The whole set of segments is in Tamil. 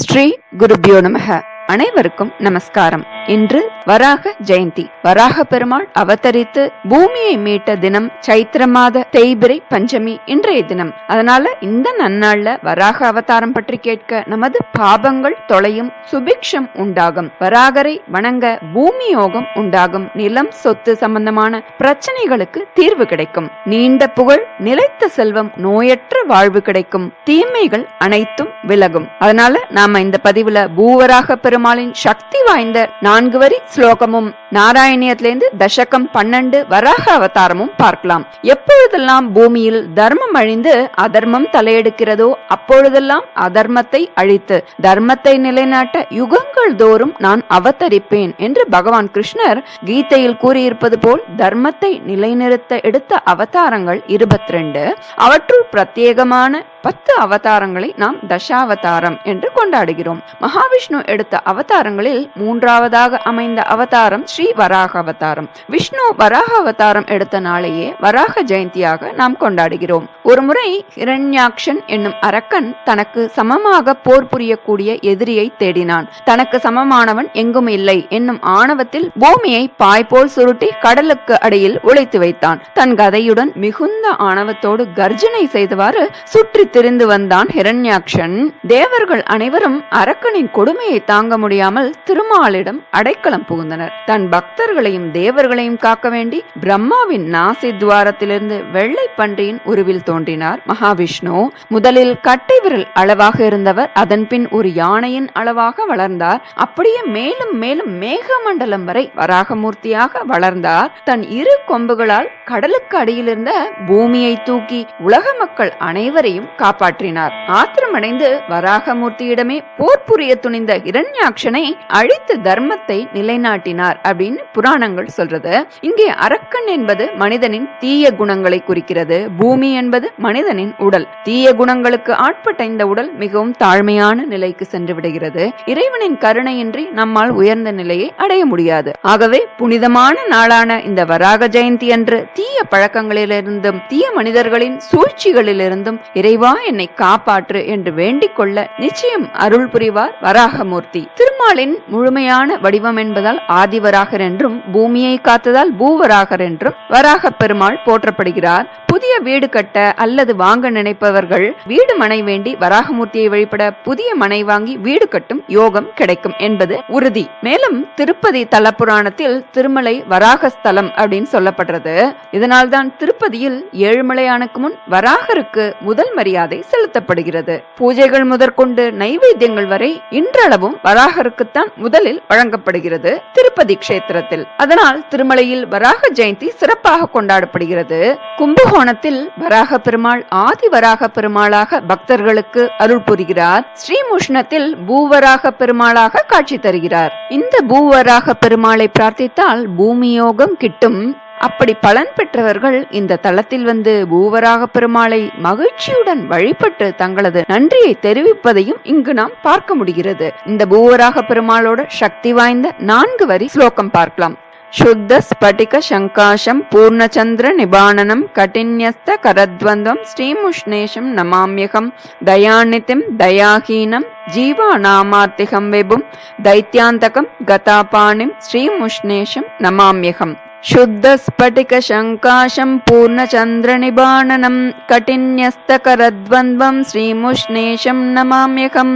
ஸ்ரீ குருபியோ நமக. அனைவருக்கும் நமஸ்காரம். இன்று வராக ஜெயந்தி. வராக பெருமாள் அவதரித்து பூமியை மீட்ட தினம் சைத்திர மாத தேய்பிரை பஞ்சமி இன்றைய தினம். அதனால இந்த நன்னாள்ல வராக அவதாரம் பற்றி கேட்க நமது பாபங்கள் தொலையும், சுபிக்ஷம் உண்டாகும், வராகரை வணங்க பூமி யோகம் உண்டாகும், நிலம் சொத்து சம்பந்தமான பிரச்சனைகளுக்கு தீர்வு கிடைக்கும், நீண்ட புகழ், நிலைத்த செல்வம், நோயற்ற வாழ்வு கிடைக்கும், தீமைகள் அனைத்தும் விலகும். அதனால நாம இந்த பதிவுல பூவராக பெருமாளின் சக்தி வாய்ந்த 4 வரி ஸ்லோகமும் நாராயணியத்திலிருந்து தசகம் 12 வராக அவதாரமும் பார்க்கலாம். எப்பொழுதெல்லாம் பூமியில் தர்மம் அழிந்து அதர்மம் தலையெடுக்கிறதோ அப்பொழுதெல்லாம் அதர்மத்தை அழித்து தர்மத்தை நிலைநாட்ட யுகங்கள் தோறும் நான் அவதரிப்பேன் என்று பகவான் கிருஷ்ணர் கீதையில் கூறியிருப்பது போல் தர்மத்தை நிலைநிறுத்த எடுத்த அவதாரங்கள் 22. அவற்றுள் பிரத்யேகமான 10 அவதாரங்களை நாம் தசாவதாரம் என்று கொண்டாடுகிறோம். மகாவிஷ்ணு எடுத்த அவதாரங்களில் 3வது அமைந்த அவதாரம் ஸ்ரீ வராக அவதாரம். விஷ்ணு வராக அவதாரம் எடுத்த நாளையே வராக ஜெயந்தியாக நாம் கொண்டாடுகிறோம். ஒருமுறை ஹிரண்யாக்ஷன் என்னும் அரக்கன் தனக்கு சமமாக போர் புரியக்கூடிய எதிரியை தேடினான். தனக்கு சமமானவன் எங்கும் இல்லை என்னும் ஆணவத்தில் பூமியை பாய்போல் சுருட்டி கடலுக்கு அடியில் உழைத்து வைத்தான். தன் கதையுடன் மிகுந்த ஆணவத்தோடு கர்ஜனை செய்தவாறு சுற்றி திரிந்து வந்தான் ஹிரண்யாக்ஷன். தேவர்கள் அனைவரும் அரக்கனின் கொடுமையை தாங்க முடியாமல் திருமாலிடம் அடைக்கலம் புகுந்தனர். தன் பக்தர்களையும் தேவர்களையும் காக்க வேண்டி பிரம்மாவின் நாசி துவாரத்திலிருந்து வெள்ளை பன்றியின் உருவில் தோன்றினார் மகாவிஷ்ணு. முதலில் கட்டை விரல் அளவாக இருந்தவர் அதன் பின் ஒரு யானையின் அளவாக வளர்ந்தார். அப்படியே மேலும் மேலும் மேகமண்டலம் வரை வராகமூர்த்தியாக வளர்ந்தார். தன் 2 கொம்புகளால் கடலுக்கு அடியில் இருந்த பூமியை தூக்கி உலக மக்கள் அனைவரையும் காப்பாற்றினார். ஆத்திரமடைந்து வராகமூர்த்தியிடமே போர் புரிய துணிந்த ஹிரண்யாக்ஷனை அழித்து தர்மத்தை நிலைநாட்டினார் அப்படின்னு புராணங்கள் சொல்றது. இங்கே அரக்கன் என்பது மனிதனின் தீய குணங்களை குறிக்கிறது. பூமி என்பது மனிதனின் உடல். தீய குணங்களுக்கு ஆட்பட்ட இந்த உடல் மிகவும் தாழ்மையான நிலைக்கு சென்று விடுகிறது. இறைவனின் கருணையின்றி நம்மால் உயர்ந்த நிலையை அடைய முடியாது. ஆகவே புனிதமான நாளான இந்த வராக ஜெயந்தி அன்று தீய பழக்கங்களிலிருந்தும் தீய மனிதர்களின் சூழ்ச்சிகளிலிருந்தும் இறைவா என்னை காப்பாற்று என்று வேண்டிக் கொள்ள நிச்சயம் அருள் புரிவார் வராகமூர்த்தி. திருமாலின் முழுமையான வடிவம் என்பதால் ஆதிவராகர் என்றும் பூமியை காத்ததால் பூவராகர் என்றும் வராக பெருமாள் போற்றப்படுகிறார். புதிய வீடு கட்ட அல்லது வாங்க நினைப்பவர்கள் வீடு மனை வேண்டி வராகமூர்த்தியை வழிபட புதிய மனை வாங்கி வீடு கட்டும் யோகம் கிடைக்கும் என்பது உறுதி. மேலும் திருப்பதி தல புராணத்தில் திருமலை வராகஸ்தலம் அப்படின்னு சொல்லப்படுறது. இதனால்தான் திருப்பதியில் ஏழுமலையானுக்கு முன் வராகருக்கு முதல் மரியாதை செலுத்தப்படுகிறது. பூஜைகள் முதற்கொண்டு நைவேத்தியங்கள் வரை இன்றளவும் வராகருக்குத்தான் முதலில் வழங்கப்படுகிறது திருப்பதி கஷேத்திரத்தில். அதனால் திருமலையில் வராக ஜெயந்தி சிறப்பாக கொண்டாடப்படுகிறது. கும்பகோணத்தில் வராக பெருமாள் ஆதி வராக பெருமாளாக பக்தர்களுக்கு அருள் புரிகிறார். ஸ்ரீமுஷ்ணத்தில் பூவராக பெருமாளாக காட்சி தருகிறார். இந்த பூவராக பெருமாளை பிரார்த்தித்தால் பூமி யோகம் கிட்டும். அப்படி பலன் பெற்றவர்கள் இந்த தலத்தில் வந்து பூவராக பெருமாளை மகிழ்ச்சியுடன் வழிபட்டு தங்களது நன்றியை தெரிவிப்பதையும் இங்கு நாம் பார்க்க முடிகிறது. இந்த பூவராக பெருமாளோட சக்தி வாய்ந்த 4 வரி ஸ்லோகம் பார்க்கலாம். शुद्ध स्फटिक शंकाशम पूर्णचंद्र निबाणनम कटिन्यस्त करद्वंद्वम श्रीमुष्णेशम नमाम्यहम दयानितिम दयाहीनम जीवानामार्तिहम विभुम दैत्यांतकम गतापाणिम श्रीमुष्णेशम नमाम्यहम. शुद्ध स्फटिक शंकाशम पूर्णचंद्र निबाणनम कटिन्यस्तकरद्वंद्वम श्रीमुष्णेशम नमाम्यहम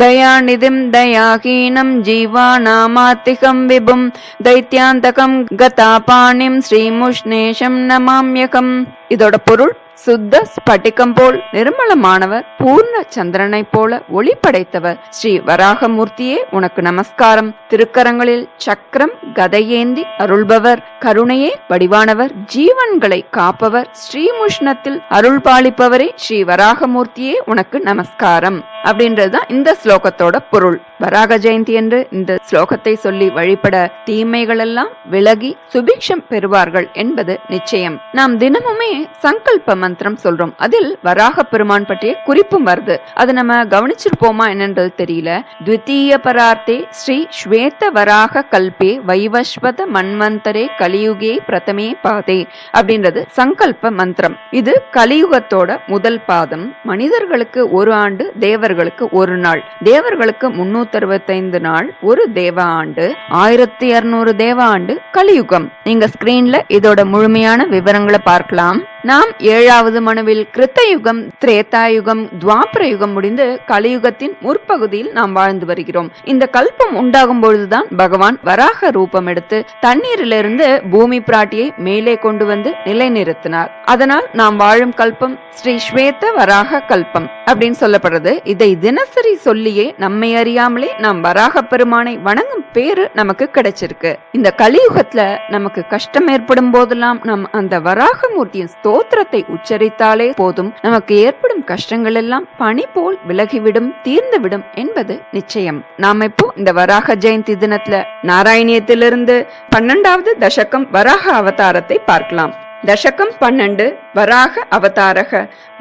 दयानिधिम दयाहीनम जीवानामार्तिहम विभुम दैत्यांतकम गतापाणिम श्रीमुष्णेशम नमाम्यहम. இதோட பொருள், சுத்த ஸ்பட்டிகம் போல் நிர்மலமானவர், பூர்ண சந்திரனை போல ஒளி படைத்தவர் ஸ்ரீ வராகமூர்த்தியே உனக்கு நமஸ்காரம். திருக்கரங்களில் சக்கரம் கதையேந்தி அருள்பவர், கருணையே வடிவானவர், ஜீவன்களை காப்பவர், ஸ்ரீமுஷ்ணத்தில் அருள் பாலிப்பவரே ஸ்ரீ வராகமூர்த்தியே உனக்கு நமஸ்காரம் அப்படின்றதுதான் இந்த ஸ்லோகத்தோட பொருள். வராக ஜெயந்தி என்று இந்த ஸ்லோகத்தை சொல்லி வழிபட தீமைகள் எல்லாம் விலகி சுபிக்ஷம் பெறுவார்கள் என்பது நிச்சயம். நாம் தினமுமே சங்கல்ப மந்திரம் சொல்றோம். அதில் வராக பெருமான் பற்றிய குறிப்பும் வருது. அது நம்ம கவனிச்சிருப்போமா என்னன்றது தெரியல. த்விதீய பரார்த்தே ஸ்ரீ ஸ்வேத வராக கல்பே வைவஸ்வத மன்வந்தரே கலியுகே பிரதமே பாதே அப்படின்றது சங்கல்ப மந்திரம். இது கலியுகத்தோட முதல் பாதம். மனிதர்களுக்கு ஒரு ஆண்டு, தேவர்களுக்கு ஒரு நாள். தேவர்களுக்கு 365 நாள் ஒரு தேவ ஆண்டு, 1200 தேவ ஆண்டு கலியுகம். நீங்க ஸ்கிரீன்ல இதோட முழுமையான விவரங்களை பார்க்கலாம். நாம் 7வது மனுவில் கிருத்தயுகம், திரேதாயுகம், துவாபர யுகம் முடிந்து கலியுகத்தின் முற்பகுதியில் நாம் வாழ்ந்து வருகிறோம். இந்த கல்பம் உண்டாகும் பொழுதுதான் பகவான் வராக ரூபம் எடுத்து தண்ணீரிலிருந்து பூமி பிராட்டியை மேலே கொண்டு வந்து நிலைநிறுத்தினார். அதனால் நாம் வாழும் கல்பம் ஸ்ரீ ஸ்வேத வராக கல்பம் அப்படின்னு சொல்லப்படுறது. இதை தினசரி சொல்லியே நம்மை அறியாமலே நாம் வராக பெருமானை வணங்கும் பேரு நமக்கு கிடைச்சிருக்கு. இந்த கலியுகத்துல நமக்கு கஷ்டம் ஏற்படும் போதெல்லாம் நாம் அந்த வராக மூர்த்தியின் ஸ்தோத்திரத்தை உச்சரித்தாலே போதும், நமக்கு ஏற்படும் கஷ்டங்கள் எல்லாம் பனி போல் விலகிவிடும், தீர்ந்துவிடும் என்பது நிச்சயம். நாம இப்போ இந்த வராக ஜெயந்தி தினத்துல நாராயணியத்திலிருந்து 12வது தசகம் வராக அவதாரத்தை பார்க்கலாம். தசகம் 12 வராக அவதாரக.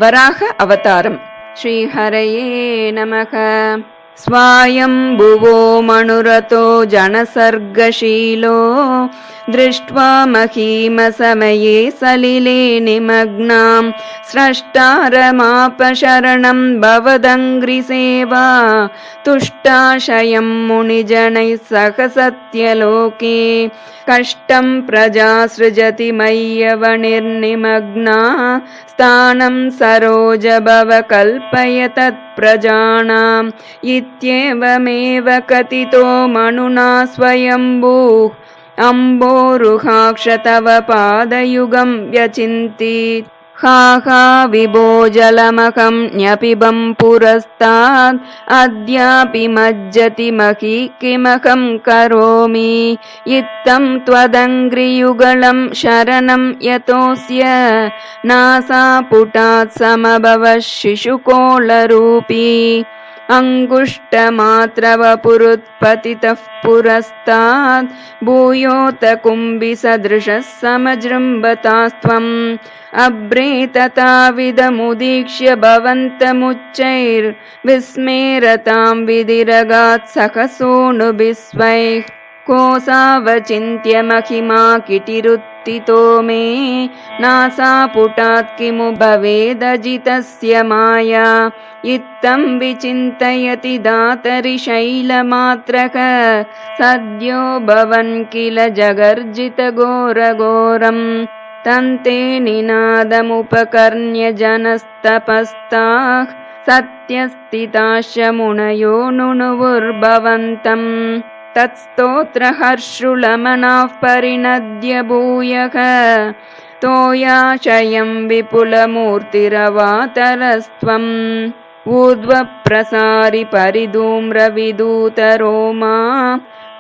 வராக அவதாரம். ஸ்ரீ ஹரயே நமக. स्वायम्भुवो मनुरतो जनसर्गशीलो दृष्ट्वा महीमसमये सलिले निमग्नां स्रष्टारमापशरणं भवदङ्घ्रिसेवा तुष्टाशयं मुनिजनैः सह सत्यलोके कष्टं प्रजा सृजति मय्यवनिर्निमग्ना स्थानं सरोज भव कल्पय तत्प्रजानाम् इत्येवमेव कथितो मनुना स्वयम्भूः अम्बोरुहाक्ष तव पादयुगं व्यचिन्तीत् हा हा विभो जलमहं न्यपिबं पुरस्तात् अद्यापि मज्जति मही किमहं करोमि इत्थं त्वदङ्घ्रियुगलं शरणं यतोऽस्य नासापुटात् समभवः शिशुकोलरूपी अङ्गुष्टमात्रवपुरुत्पतितः पुरस्तात् भूयोत कुम्भिसदृशः समजृम्भतास्त्वम् अभ्रेतताविदमुदीक्ष्य भवन्तमुच्चैर्विस्मेरतां विधिरगात् सहसोऽनुभिस्वैः कोसावचिन्त्य महिमा किटिरुत्थितो मे नासापुटात् किमु भवेदजितस्य माया इत्थं विचिन्तयति दातरि शैलमात्रः सद्यो भवन् किल जगर्जितघोरघोरम् तन्ते निनादमुपकर्ण्य जनस्तपस्ताः सत्यस्थिताश्च मुनयो नुनुवुर्भवन्तम् तत्स्तोत्रहर्षुलमनाः परिणद्य भूयः तोयाशयं विपुलमूर्तिरवातरस्त्वम् ऊर्ध्वप्रसारि परिधूम्रविदूतरोमा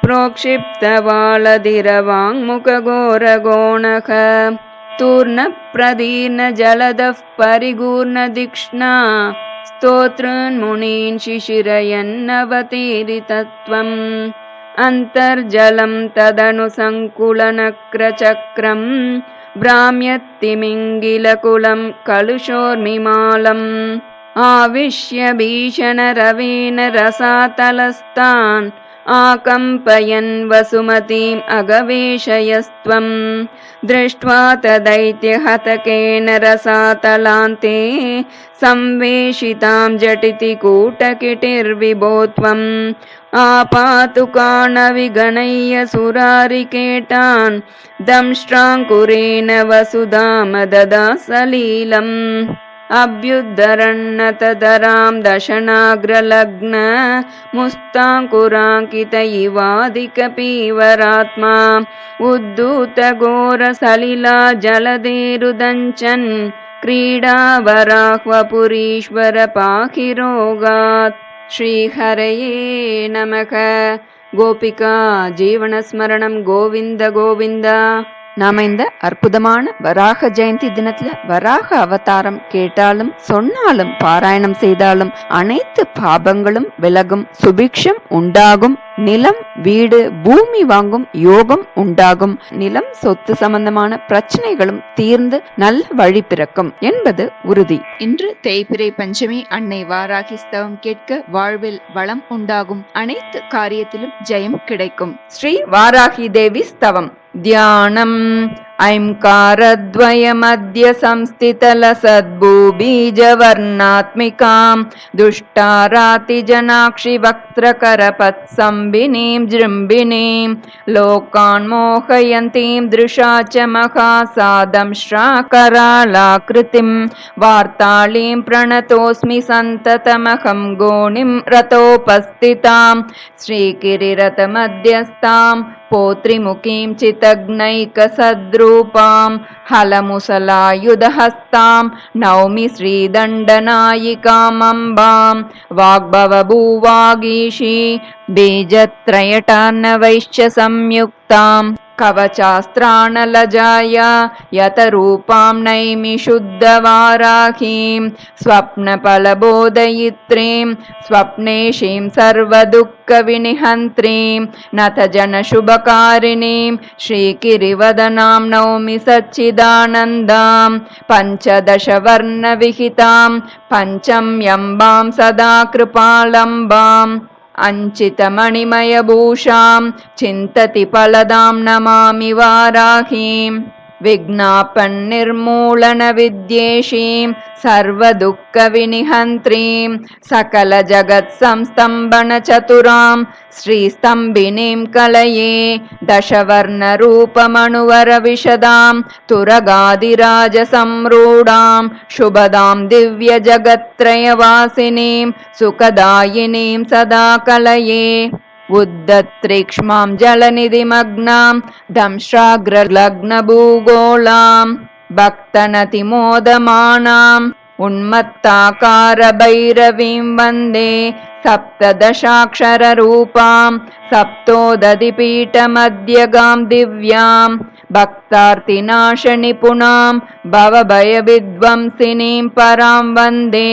प्रोक्षिप्तवालधिरवाङ्मुखघोरगोणः तूर्णप्रदीर्णजलदः परिगूर्णदिक्ष्णा स्तोत्रन्मुनीन् शिशिरयन्नवतीरितत्वम् अन्तर्जलं तदनु सङ्कुलनक्रचक्रम् भ्राम्यत्तिमिङ्गिलकुलं कलुषोर्मिमालम् आविश्य भीषणरवेन रसातलस्तान् आकम्पयन् वसुमतीम् अगवेशयस्त्वम् दृष्ट्वा तदैत्यहतकेन रसातलान्ते संवेशितां झटिति कूटकिटिर्विभो त्वम् आपातुकानविगणय्य सुरारिकेटान् दंष्ट्राङ्कुरेण वसुधामददा सलीलम् अभ्युद्धरन्नतधरां दशनाग्रलग्न मुस्ताङ्कुराङ्कित इवादिकपीवरात्मा उद्धूतघोरसलिला जलधेरुदञ्चन् क्रीडावराह्वपुरीश्वर पाहि रोगात्. श्रीहरये नमः. गोपिका जीवनस्मरणं गोविन्द गोविन्द. நாம இந்த அற்புதமான வராக ஜெயந்தி தினத்துல வராக அவதாரம் கேட்டாலும் சொன்னாலும் பாராயணம் செய்தாலும் அனைத்து பாபங்களும் விலகும், சுபிக்ஷம் உண்டாகும், நிலம் வீடு பூமி வாங்கும் யோகம் உண்டாகும், நிலம் சொத்து சம்பந்தமான பிரச்சனைகளும் தீர்ந்து நல்ல வழி பிறக்கும் என்பது உறுதி. இன்று தேய்பிறை பஞ்சமி அன்னை வாராகி ஸ்தவம் கேட்க வாழ்வில் வளம் உண்டாகும், அனைத்து காரியத்திலும் ஜெயம் கிடைக்கும். ஸ்ரீ வாராகி தேவி ஸ்தவம் தியானம். ஐம்காரத்வயமத்ய संस्थितलसद्भूबीजवर्णात्मिकां दुष्टारातिजनाक्षि वक्त्रकरपत्संबिनीं जृम्बिनीं लोकान् मोहयन्तीं दृशा च महासादंश्राकरालाकृतिं वार्तालीं प्रणतोऽस्मि सन्ततमहं गोणिं रतोपस्थितां श्रीगिरिरथमध्यस्थां पोत्रिमुखीं चितग्नैकसद्रूपां हलमुसलायुधहस्तां नौमि श्रीदण्डनायिकामम्बां वाग्भवभूवागीशी बीजत्रयटार्णवैश्च संयुक्तां कवचास्त्राणलजाय यतरूपां नैमि शुद्धवाराहीं स्वप्नफलबोधयित्रीं स्वप्नेशीं सर्वदुःखविनिहन्त्रीं नतजनशुभकारिणीं श्रीगिरिवदनां नौमि सच्चिदानन्दां पञ्चदशवर्णविहितां पञ्चम्यम्बां सदा कृपालम्बाम् अंचितमणिमयभूषां चिन्तति फलदां नमामि वाराहीं विज्ञापन्निर्मूलनविद्येशीं सर्वदुःखविनिहन्त्रीं सकलजगत्संस्तम्भनचतुरां श्रीस्तम्भिनीं कलये दशवर्णरूपमणुवरविशदां तुरगादिराजसंरूढां शुभदां दिव्यजगत्त्रयवासिनीं सुखदायिनीं सदा कलये उद्धत्रीक्ष्मां जलनिधिमग्नां दंश्राग्रलग्नभूगोलां भक्तनतिमोदमानाम् उन्मत्ताकारभैरवीं वन्दे सप्तदशाक्षररूपां सप्तोदधिपीठमध्यगां दिव्यां भक्तार्तिनाशनिपुणां भवभयविध्वंसिनीं परां वन्दे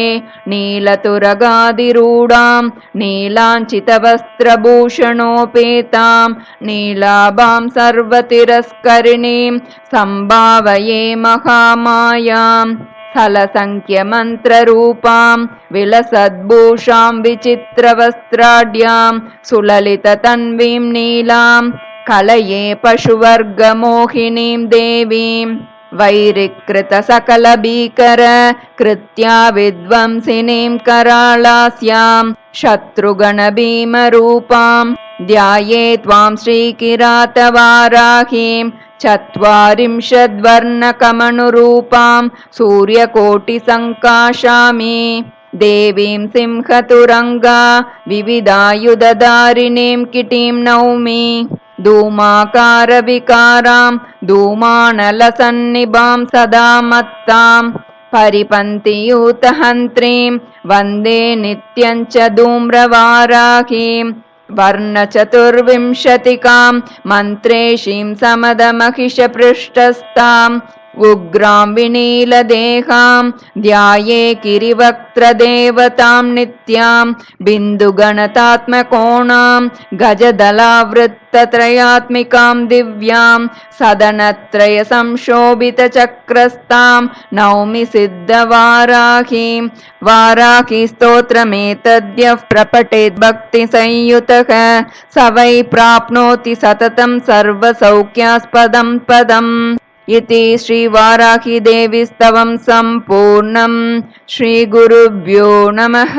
नीलतुरगादिरूढां नीलाञ्चितवस्त्रभूषणोपेतां नीलाभां सर्वतिरस्करिणीं सम्भावये महामायाम् स्थलसङ्ख्यमन्त्ररूपां विलसद्भूषां विचित्रवस्त्राढ्यां सुललिततन्वीं नीलां कलये पशुवर्गमोहिनीं देवीं वैरिकृतसकलभीकर कृत्या विध्वंसिनीं करालास्यां शत्रुगणभीमरूपां ध्याये त्वां श्रीकिरातवाराहीं चत्वारिंशद्वर्णकमनुरूपां सूर्यकोटिसङ्काशामि देवीं सिंहतुरङ्गा विविधायुधधारिणीं किटीं नौमि धूमाकारविकारां धूमानलसन्निभां सदा मत्तां परिपन्थियूतहन्त्रीं वन्दे नित्यं च धूम्रवाराहीं वर्णचतुर्विंशतिकां मन्त्रेशीं समदमहिषपृष्ठस्थाम् उग्रां विनीलदेहां ध्याये गिरिवक्त्रदेवतां नित्यां बिन्दुगणतात्मकोणां गजदलावृत्तत्रयात्मिकां दिव्यां सदनत्रयसंशोभितचक्रस्तां नौमि सिद्धवाराहीं वाराही स्तोत्रमेतद्यः प्रपठेत् भक्तिसंयुतः स वै प्राप्नोति सततं सर्वसौख्यास्पदं पदम् इति श्री वाराही देवी स्तवं सम्पूर्णम्। श्री गुरुभ्यो नमः।